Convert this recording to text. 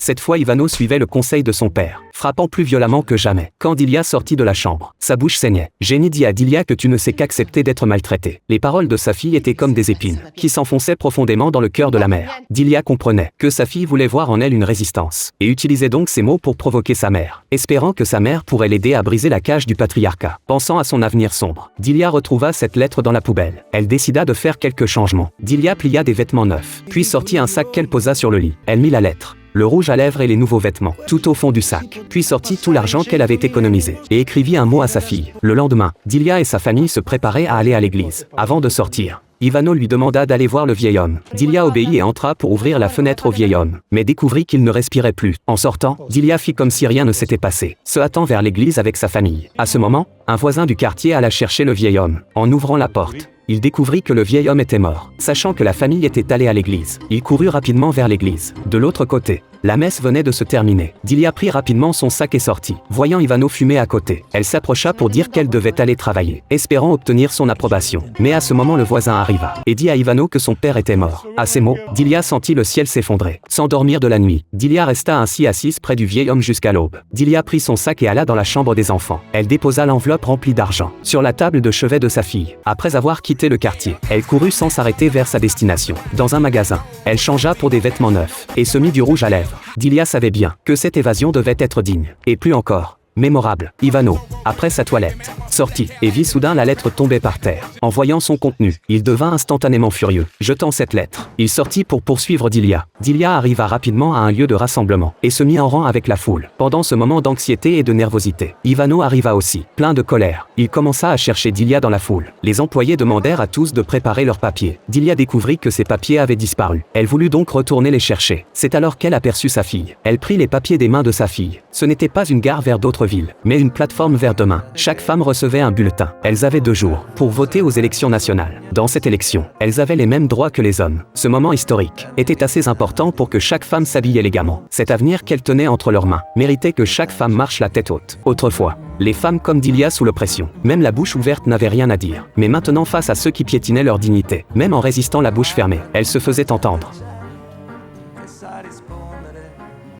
Cette fois Ivano suivait le conseil de son père, frappant plus violemment que jamais. Quand Dilia sortit de la chambre, sa bouche saignait. Jenny dit à Dilia que tu ne sais qu'accepter d'être maltraitée. Les paroles de sa fille étaient comme des épines, qui s'enfonçaient profondément dans le cœur de la mère. Dilia comprenait que sa fille voulait voir en elle une résistance, et utilisait donc ces mots pour provoquer sa mère, espérant que sa mère pourrait l'aider à briser la cage du patriarcat. Pensant à son avenir sombre, Dilia retrouva cette lettre dans la poubelle. Elle décida de faire quelques changements. Dilia plia des vêtements neufs, puis sortit un sac qu'elle posa sur le lit. Elle mit la lettre, le rouge à lèvres et les nouveaux vêtements, tout au fond du sac, puis sortit tout l'argent qu'elle avait économisé, et écrivit un mot à sa fille. Le lendemain, Dilia et sa famille se préparaient à aller à l'église. Avant de sortir, Ivano lui demanda d'aller voir le vieil homme. Dilia obéit et entra pour ouvrir la fenêtre au vieil homme, mais découvrit qu'il ne respirait plus. En sortant, Dilia fit comme si rien ne s'était passé, se hâtant vers l'église avec sa famille. À ce moment, un voisin du quartier alla chercher le vieil homme. En ouvrant la porte, il découvrit que le vieil homme était mort. Sachant que la famille était allée à l'église, il courut rapidement vers l'église. De l'autre côté, la messe venait de se terminer. Dilia prit rapidement son sac et sortit. Voyant Ivano fumer à côté, elle s'approcha pour dire qu'elle devait aller travailler, espérant obtenir son approbation. Mais à ce moment le voisin arriva, et dit à Ivano que son père était mort. À ces mots, Dilia sentit le ciel s'effondrer. Sans dormir de la nuit, Dilia resta ainsi assise près du vieil homme jusqu'à l'aube. Dilia prit son sac et alla dans la chambre des enfants. Elle déposa l'enveloppe remplie d'argent sur la table de chevet de sa fille. Après avoir quitté le quartier, elle courut sans s'arrêter vers sa destination. Dans un magasin, elle changea pour des vêtements neufs, et se mit du rouge à lèvres. Dilia savait bien que cette évasion devait être digne, et plus encore, mémorable. Ivano, après sa toilette, sortit, et vit soudain la lettre tomber par terre. En voyant son contenu, il devint instantanément furieux. Jetant cette lettre, il sortit pour poursuivre Dilia. Dilia arriva rapidement à un lieu de rassemblement, et se mit en rang avec la foule. Pendant ce moment d'anxiété et de nervosité, Ivano arriva aussi, plein de colère. Il commença à chercher Dilia dans la foule. Les employés demandèrent à tous de préparer leurs papiers. Dilia découvrit que ses papiers avaient disparu. Elle voulut donc retourner les chercher. C'est alors qu'elle aperçut sa fille. Elle prit les papiers des mains de sa fille. Ce n'était pas une gare vers d'autres villes, mais une plateforme vers demain. Chaque femme recevait un bulletin. Elles avaient 2 jours pour voter aux élections nationales. Dans cette élection, elles avaient les mêmes droits que les hommes. Ce moment historique était assez important pour que chaque femme s'habille élégamment. Cet avenir qu'elle tenait entre leurs mains méritait que chaque femme marche la tête haute. Autrefois, les femmes comme Dilia sous l'oppression, même la bouche ouverte n'avait rien à dire. Mais maintenant face à ceux qui piétinaient leur dignité, même en résistant la bouche fermée, elles se faisaient entendre.